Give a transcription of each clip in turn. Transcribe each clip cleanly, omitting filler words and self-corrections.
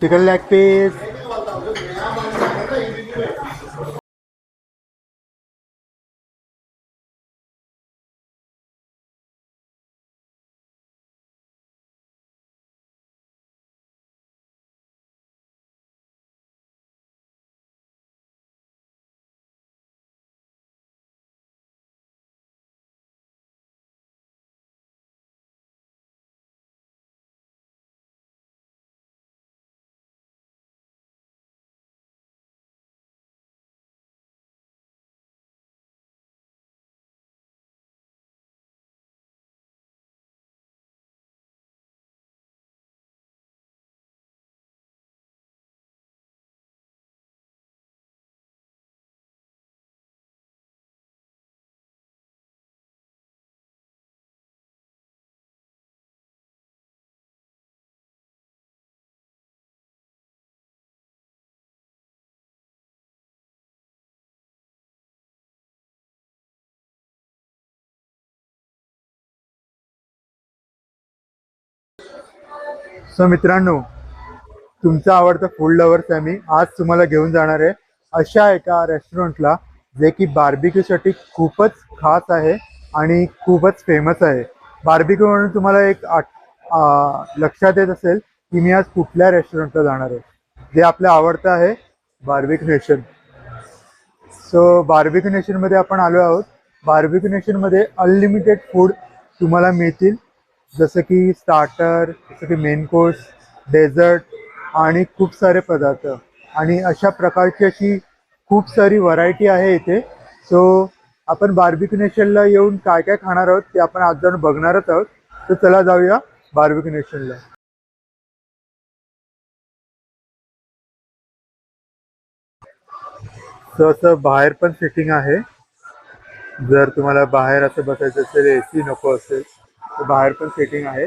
Chicken leg piece. So मित्रांनो, तुमचा आवडता फूड लवर्स आहे मी. आज तुम्हाला घेऊन जाणार आहे अशा एका रेस्टॉरंटला जे की बार्बिक्यूसाठी खूपच खास आहे आणि खूपच फेमस आहे. बार्बिक्यू म्हणून तुम्हाला एक लक्षात येत असेल की मी आज कुठल्या रेस्टॉरंटला जाणार आहे. जे आपलं आवडतं आहे बार्बिक्यू नेशन. सो बार्बिक्यू नेशनमध्ये आपण आलो आहोत. बार्बिक्यू नेशनमध्ये अनलिमिटेड फूड तुम्हाला मिळतील, जसं की स्टार्टर, जसं की मेन कोर्स, डेझर्ट आणि खूप सारे पदार्थ आणि अशा प्रकारची अशी खूप सारी व्हरायटी आहे इथे. सो आपण बार्बिक्यू नेशनला येऊन काय काय खाणार आहोत ते आपण आज जाऊन बघणारच आहोत. तर चला जाऊया बार्बिक्यू नेशनला. सो असं बाहेर पण सिटिंग आहे. जर तुम्हाला बाहेर असं बसायचं असेल, AC नको असेल तर बाहेर पण सिटिंग आहे.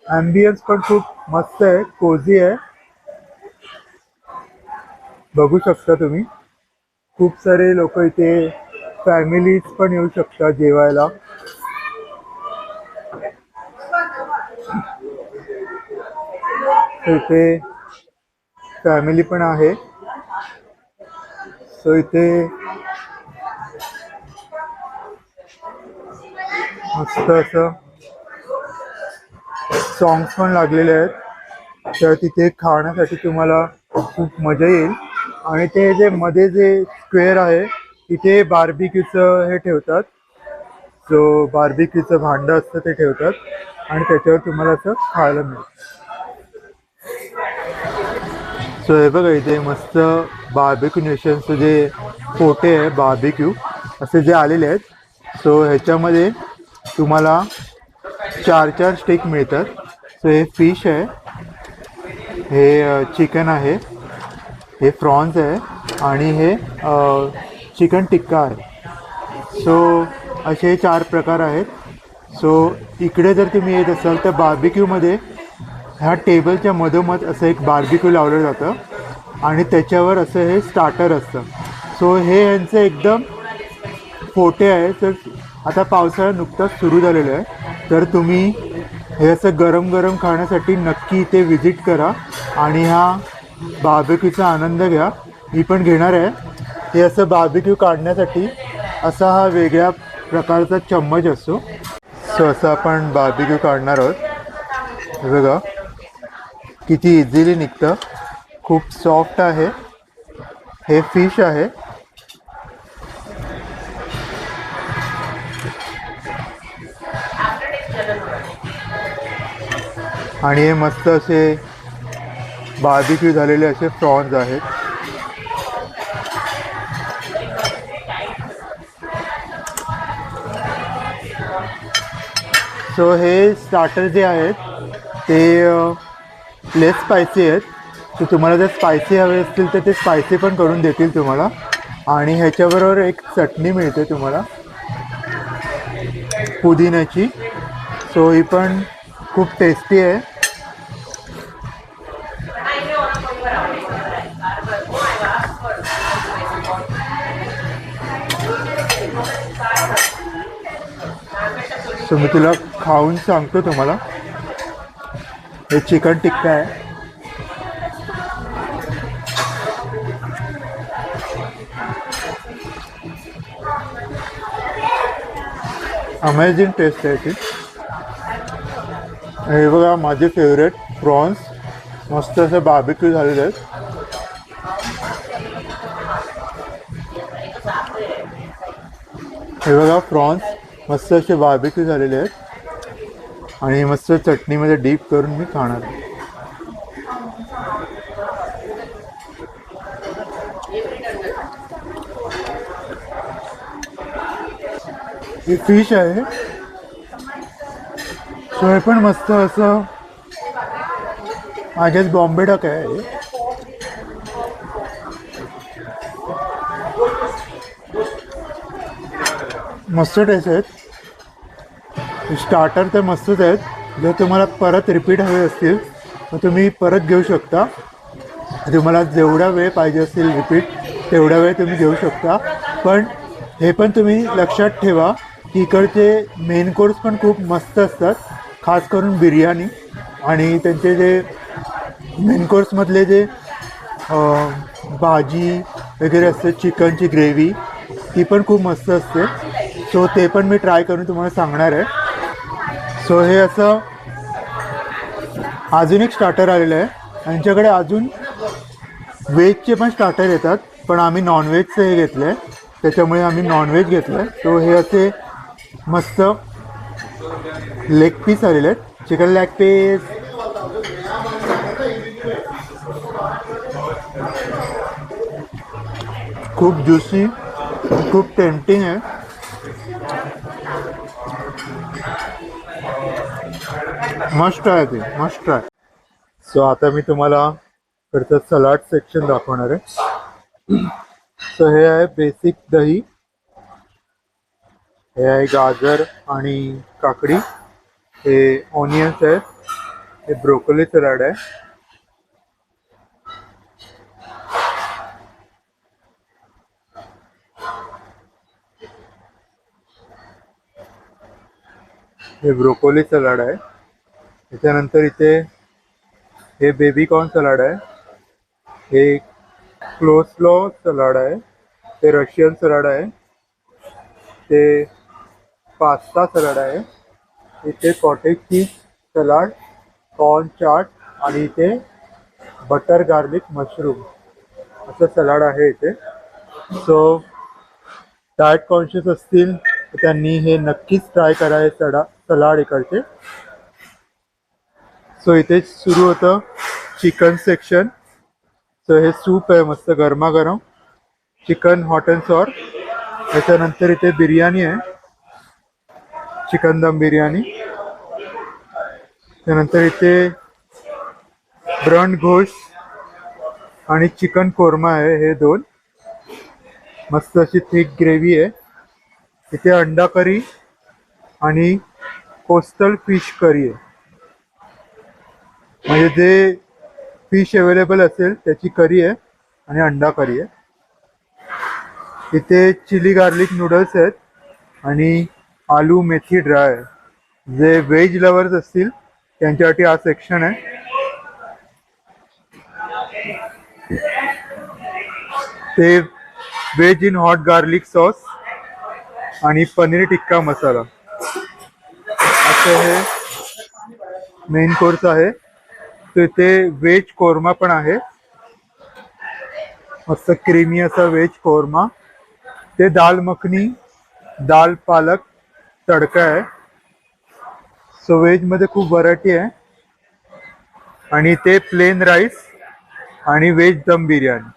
ॲम्बियन्स पण खूप मस्त आहे, कोझी आहे. बघू शकता तुम्ही, खूप सारे लोक इथे, फॅमिलीज पण येऊ शकतात जेवायला. इथे फॅमिली पण आहे. सो इथे मस्त असं सॉंग्स पण लागलेले आहेत. तर तिथे खाण्यासाठी तुम्हाला खूप मजा येईल. आणि ते जे मध्ये जे स्क्वेअर आहे तिथे बार्बिक्यूचं हे ठेवतात, जो बार्बिक्यूचं भांडं असतं ते ठेवतात आणि त्याच्यावर तुम्हाला असं खायला मिळेल. सो हे बघा, इथे मस्त बार्बिक्यू नेशनचं जे पोटे आहे बार्बिक्यू असे जे आलेले आहेत. सो ह्याच्यामध्ये तुम्हाला 4 स्टेक मिळतात. सो हे फिश आहे, हे चिकन आहे, हे प्रॉन्स आहे आणि हे चिकन टिक्का आहे. सो असे 4 प्रकार आहेत. सो इकडे जर तुम्ही येत असाल तर बार्बिक्यूमध्ये ह्या टेबलच्या मधोमध असं एक बार्बिक्यू लावलं जातं आणि त्याच्यावर असं हे स्टार्टर असतं. सो हे यांचं एकदम पोटे आहे. तर आता पावसाळा नुकताच सुरू झालेला आहे, तर तुम्ही हे असं गरम गरम खाण्यासाठी नक्की इथे व्हिजिट करा आणि हा बार्बिक्यूचा आनंद घ्या. मी पण घेणार आहे. हे असं बार्बिक्यू काढण्यासाठी असा हा वेगळ्या प्रकारचा चम्मच असतो. सो असं आपण बार्बिक्यू काढणार आहोत. हे बघा किती इझिली निघतं, खूप सॉफ्ट आहे. हे फिश आहे. आणि हे मस्त असे बार्बिक्यू झालेले असे प्रॉन्स आहेत. सो हे स्टार्टर जे आहेत ते लेस स्पायसी आहेत. तर तुम्हाला जर स्पायसी हवे असतील तर ते स्पायसी पण करून देतील तुम्हाला. आणि ह्याच्याबरोबर एक चटणी मिळते तुम्हाला पुदिन्याची. सो ही पण खूप टेस्टी आहे. सो मी तुला खाऊन सांगतो तुम्हाला. हे चिकन टिक्का आहे. अमेझिंग टेस्ट आहे ती. हे बघा माझे फेवरेट प्रॉन्स मस्त असे बार्बिक्यू झालेले आहेत. हे बघा प्रॉन्स मस्त असे बार्बिक्यू झालेले आहेत आणि मस्त चटणीमध्ये डीप करून मी खाणार. हे फिश आहे. सो हे पण मस्त असं आय गेस बॉम्बे डक आहे. मस्त टेस्ट आहेत. स्टार्टर तर मस्तच आहेत. जर तुम्हाला परत रिपीट हवे असतील तर तुम्ही परत घेऊ शकता. तुम्हाला जेवढा वेळ पाहिजे असेल रिपीट तेवढा वेळ तुम्ही घेऊ शकता. पण हे पण तुम्ही लक्षात ठेवा की इकडचे मेन कोर्स पण खूप मस्त असतात. खास करून बिर्याणी आणि त्यांचे जे मेन कोर्समधले जे भाजी वगैरे असते चिकनची ग्रेव्ही ती पण खूप मस्त असते. सो ते पण मी ट्राय करून तुम्हाला सांगणार आहे. सो हे असं अजून एक स्टार्टर आलेलं आहे. यांच्याकडे अजून व्हेजचे पण स्टार्टर येतात पण आम्ही नॉनव्हेजचं हे घेतलं आहे त्याच्यामुळे आम्ही नॉनव्हेज घेतलं आहे. सो हे असे मस्त लेग पीस आलेले आहेत. Chicken leg piece. खूप ज्युसी खूप टेम्पटिंग आहे. मस्ट ट्राय ते मस्ट ट्राय. सो आता मी तुम्हाला कडचं सलाड सेक्शन दाखवणार आहे. सो हे आहे बेसिक दही. हे आहे गाजर आणि काकडी. हे ऑनियन्स आहे. हे ब्रोकोली सलाड आहे. हे ब्रोकोली सलाड आहे. त्याच्यानंतर इथे हे बेबी कॉर्न सलाड आहे. हे क्लोस्लो सलाड आहे. ते रशियन सलाड आहे. ते पास्ता सलाड आहे. इथे cottage cheese salad corn chaat आणि इथे बटर गार्लिक मशरूम असं सलाड आहे इथे. सो डाएट कॉन्शियस असतील तर त्यांनी हे नक्कीच ट्राय करा हे सलाड इकडचे. सो इथे सुरू होतं चिकन सेक्शन. सो हे सूप आहे मस्त गरमागरम चिकन हॉट अँड सॉर. त्याच्यानंतर इथे बिर्याणी आहे चिकन दम बिर्याणी. त्यानंतर इथे ब्रंड घोष आणि चिकन कोरमा आहे. हे दोन मस्त अशी थिक ग्रेव्ही आहे. इथे अंडा करी आणि कोस्टल फिश करी आहे. म्हणजे जे फिश अवेलेबल असेल त्याची करी आहे आणि अंडा करी आहे. इथे चिली गार्लिक नूडल्स आहेत आणि आलू मेथी ड्राय. जे व्हेज लवर्स असतील त्यांच्यासाठी हा सेक्शन आहे. ते veg in hot garlic sauce आणि पनीर टिक्का मसाला असं हे मेन कोर्स आहे. तर इथे व्हेज कोरमा पण आहे मस्त क्रीमी असा व्हेज कोरमा. ते दाल मखनी दाल पालक तडका आहे. सो व्हेजमध्ये खूप व्हरायटी आहे. आणि ते प्लेन राईस आणि व्हेज दम बिर्याणी.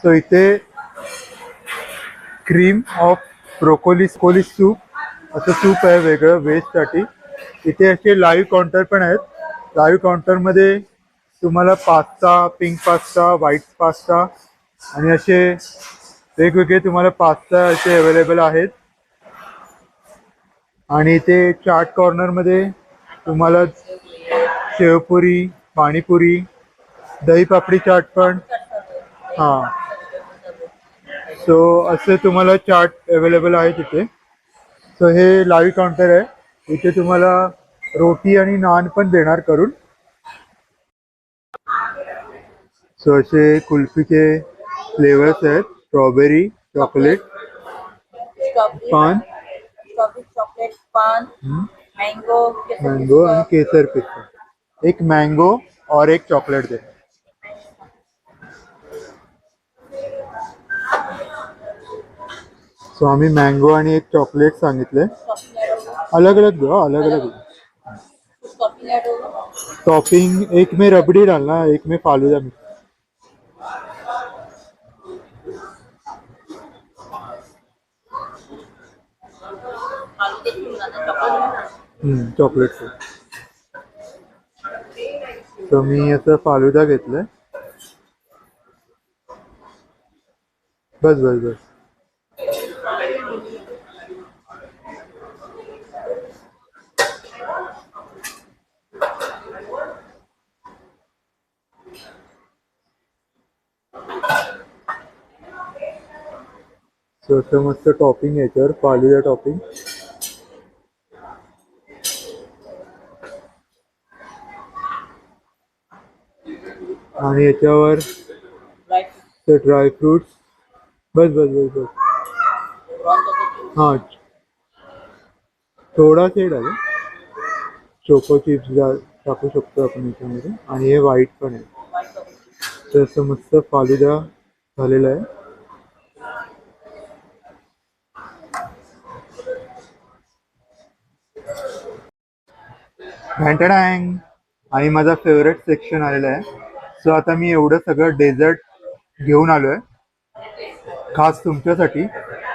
सो इथे क्रीम ऑफ ब्रोकोली सूप असं सूप आहे वेगळं व्हेजसाठी. इथे असे लाईव्ह काउंटर पण आहेत. लाईव्ह काउंटरमध्ये तुम्हाला pasta pink pasta white pasta आणि असे वेगवेगळे तुम्हाला पास्ता असे अवेलेबल आहेत. आणि इथे चाट कॉर्नरमध्ये तुम्हाला शेवपुरी पाणीपुरी दही पापडी चाट पण हां. सो असे तुम्हाला चाट अवेलेबल आहे तिथे. सो हे लाईव्ह काउंटर आहे. इथे तुम्हाला रोटी आणि नान पण देणार करून. सो असे कुल्फीचे फ्लेवर्स आहेत स्ट्रॉबेरी चॉकलेट. स्ट्रॉबेरी पान, स्ट्रॉबेरी चॉकलेट पान, मैंगो मैंगो आणि केसर पिस्ता. एक मँगो और एक चॉकलेट दे. सो आम्ही मँगो आणि एक चॉकलेट सांगितले. अलग अलग दो, अलग अलग. टॉपिंग एक में रबड़ी डालना, एक में फालूदा मिक्स. चॉकलेट. तर मी याचा फालुदा घेतलाय. बस बस बस. सो असं मस्त टॉपिंग याच्यावर फालुदा टॉपिंग. आणि याच्यावर ते ड्राय फ्रुट्स. बस बस बस बस. हां थोडासा डाल. चोको चिप्स टाकू शकतो आपण याच्यामध्ये. आणि हे व्हाईट पण आहे. तर असं मस्त फालुदा झालेला आहे. घंटाडँग. आणि माझा फेवरेट सेक्शन आलेला आहे. सो आता मी एवढं सगळं डेझर्ट घेऊन आलो आहे खास तुमच्यासाठी,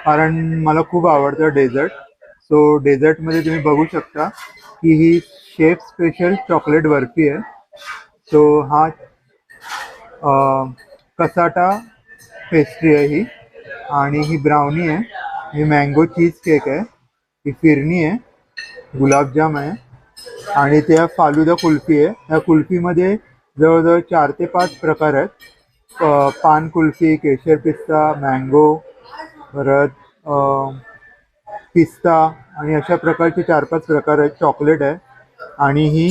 कारण मला खूप आवडतं डेझर्ट. सो डेझर्टमध्ये तुम्ही बघू शकता की ही शेफ स्पेशल चॉकलेट बर्फी आहे. सो हा कसाटा पेस्ट्री आहे ही. आणि ही ब्राउनी आहे. ही मँगो चीज केक आहे. ही फिरणी आहे. गुलाबजाम आहे. आणि त्या फालुदा कुल्फी आहे. त्या कुल्फीमध्ये जवळजवळ 4 ते 5 प्रकार आहेत. पान कुल्फी, केशर पिस्ता, मँगो, परत पिस्ता आणि अशा प्रकारचे 4-5 प्रकार आहेत. चॉकलेट आहे. आणि ही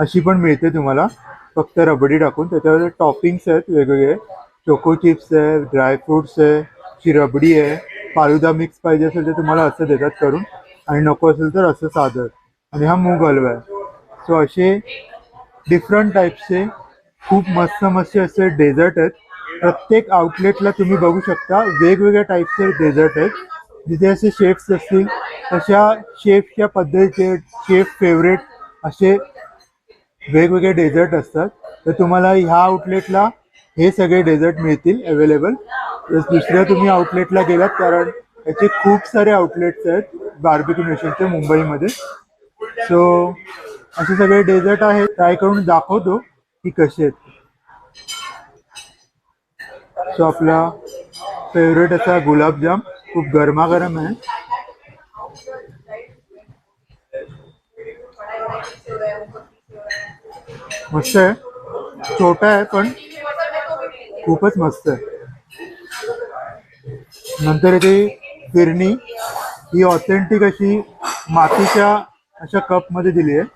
अशी पण मिळते तुम्हाला फक्त रबडी टाकून. त्याच्यावर टॉपिंग्स आहेत वेगवेगळे. चोको चिप्स आहे, ड्रायफ्रुट्स आहे, ही रबडी आहे. फालुदा मिक्स पाहिजे असेल तर तुम्हाला असं देतात करून, आणि नको असेल तर असं साधं. आणि हा मूग हलवा आहे. सो असे डिफरंट टाईपचे खूप मस्त मस्त असे डेझर्ट आहेत. प्रत्येक आउटलेटला तुम्ही बघू शकता वेगवेगळ्या टाईपचे डेझर्ट आहेत. जिथे असे शेफ्स असतील तशा शेफच्या पद्धतीचे शेफ फेवरेट असे वेगवेगळे डेझर्ट असतात. तर तुम्हाला ह्या आउटलेटला हे सगळे डेझर्ट मिळतील अवेलेबल. दुसऱ्या तुम्ही आउटलेटला गेलात, कारण याचे खूप सारे आउटलेट्स आहेत बार्बिक्यू नेशनचे मुंबईमध्ये. सो असे सगळे डेझर्ट आहेत. ट्राय करून दाखवतो की कसे आहेत. सो आपला फेवरेट असा गुलाबजाम खूप गरमागरम आहे. मस्त आहे. छोटा आहे पण खूपच मस्त आहे. नंतर इथे फिरणी. ही ऑथेंटिक अशी मातीच्या अशा कपमध्ये दिली आहे.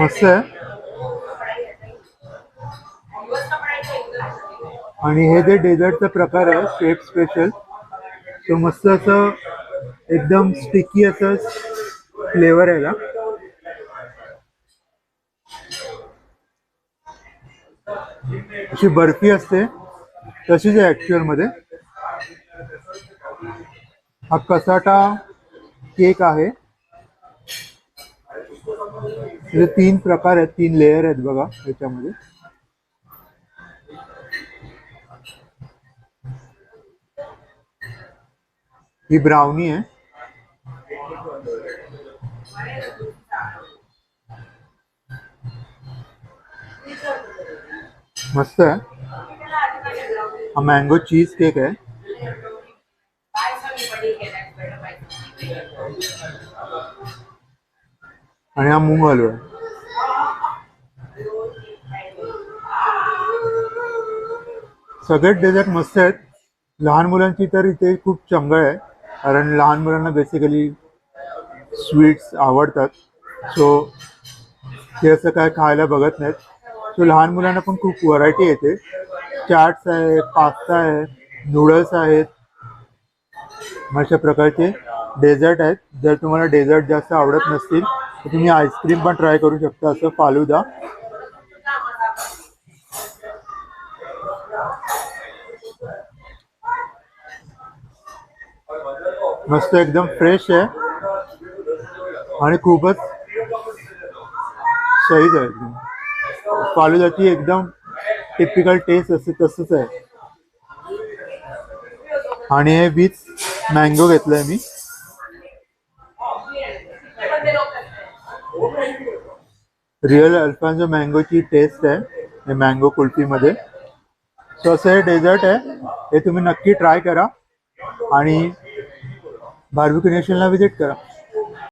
मस्त आहे. आणि हे जे डेझर्टचा प्रकार आहे शेफ स्पेशल. तो मस्त असं एकदम स्टिकी असं फ्लेवर आहे ना. अशी बर्फी असते तशीच आहे ऍक्च्युअल मध्ये. हा कसाटा केक आहे. त्याचे 3 प्रकार आहेत, 3 लेयर आहेत बघा याच्यामध्ये. ही ब्राउनी आहे. मस्त आहे. हा मँगो चीज केक आहे. आणि हा मूग हलवा आहे. सगळेच डेझर्ट मस्त आहेत. लहान मुलांची तर इथे खूप चंगळ आहे, कारण लहान मुलांना बेसिकली स्वीट्स आवडतात. सो ते असं काय खायला बघत नाहीत. सो लहान मुलांना पण खूप व्हरायटी येते. चाट्स आहे, पास्ता आहे, नूडल्स आहेत, अशा प्रकारचे डेझर्ट आहेत. जर तुम्हाला डेझर्ट जास्त आवडत नसतील तर तुम्ही आईस्क्रीम पण ट्राय करू शकता. असं फालुदा, मस्त एकदम फ्रेश आहे आणि खूपच सहीच आहे. एकदम फालुदाची एकदम टिपिकल टेस्ट असते तसंच आहे. आणि हे विथ मँगो घेतलंय मी. रिअल अल्फांजो मँगोची टेस्ट आहे हे मँगो कुल्फीमध्ये. सो असं हे डेझर्ट आहे, हे तुम्ही नक्की ट्राय करा आणि बार्बिक्यू नेशनला व्हिजिट करा.